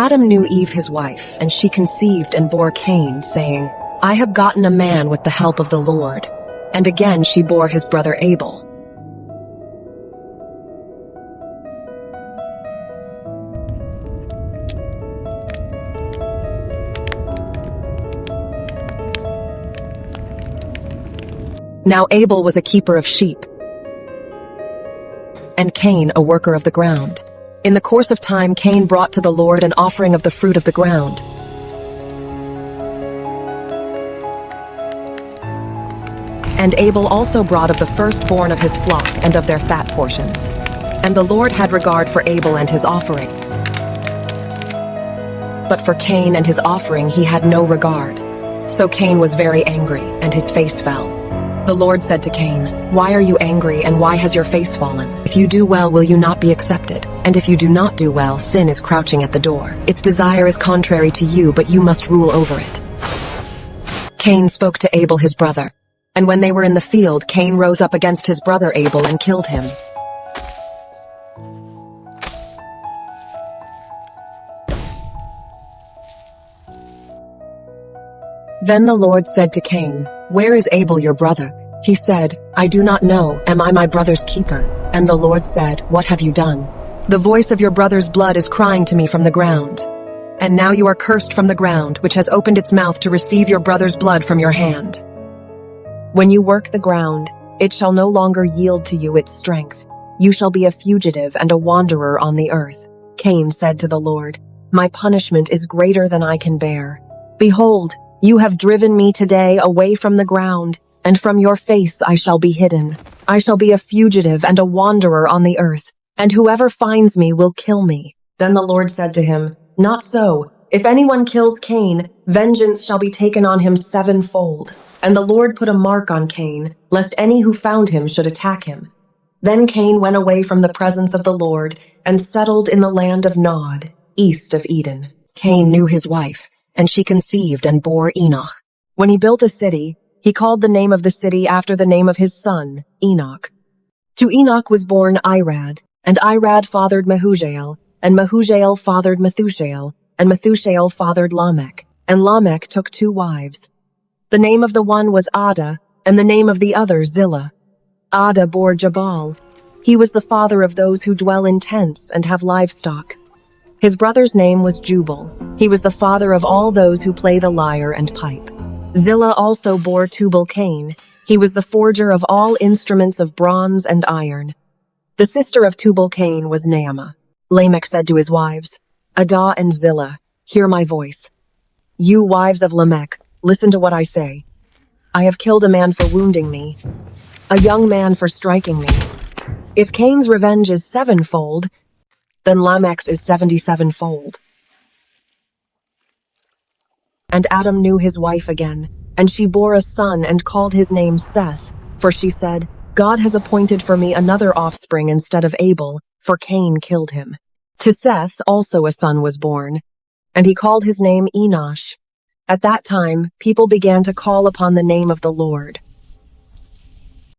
Adam knew Eve his wife, and she conceived and bore Cain, saying, I have gotten a man with the help of the Lord. And again she bore his brother Abel. Now Abel was a keeper of sheep, and Cain a worker of the ground. In the course of time Cain brought to the Lord an offering of the fruit of the ground. And Abel also brought of the firstborn of his flock and of their fat portions. And the Lord had regard for Abel and his offering. But for Cain and his offering he had no regard. So Cain was very angry, and his face fell. The Lord said to Cain, Why are you angry, and why has your face fallen? If you do well, will you not be accepted? And if you do not do well, sin is crouching at the door. Its desire is contrary to you, but you must rule over it. Cain spoke to Abel his brother. And when they were in the field, Cain rose up against his brother Abel and killed him. Then the Lord said to Cain, Where is Abel your brother? He said, I do not know, am I my brother's keeper? And the Lord said, What have you done? The voice of your brother's blood is crying to me from the ground. And now you are cursed from the ground, which has opened its mouth to receive your brother's blood from your hand. When you work the ground, it shall no longer yield to you its strength. You shall be a fugitive and a wanderer on the earth. Cain said to the Lord, My punishment is greater than I can bear. Behold, you have driven me today away from the ground, and from your face I shall be hidden. I shall be a fugitive and a wanderer on the earth, and whoever finds me will kill me. Then the Lord said to him, Not so. If anyone kills Cain, vengeance shall be taken on him sevenfold. And the Lord put a mark on Cain, lest any who found him should attack him. Then Cain went away from the presence of the Lord and settled in the land of Nod, east of Eden. Cain knew his wife, and she conceived and bore Enoch. When he built a city, he called the name of the city after the name of his son, Enoch. To Enoch was born Irad, and Irad fathered Mehujael, and Mehujael fathered Methushael, and Methushael fathered Lamech, and Lamech took 2 wives. The name of the one was Ada, and the name of the other Zillah. Ada bore Jabal. He was the father of those who dwell in tents and have livestock. His brother's name was Jubal. He was the father of all those who play the lyre and pipe. Zillah also bore Tubal-Cain. He was the forger of all instruments of bronze and iron. The sister of Tubal-Cain was Naamah. Lamech said to his wives, Ada and Zillah, hear my voice. You wives of Lamech, listen to what I say. I have killed a man for wounding me, a young man for striking me. If Cain's revenge is 7-fold, then Lamech's is 77-fold. And Adam knew his wife again, and she bore a son and called his name Seth, for she said, God has appointed for me another offspring instead of Abel, for Cain killed him. To Seth also a son was born, and he called his name Enosh. At that time, people began to call upon the name of the Lord.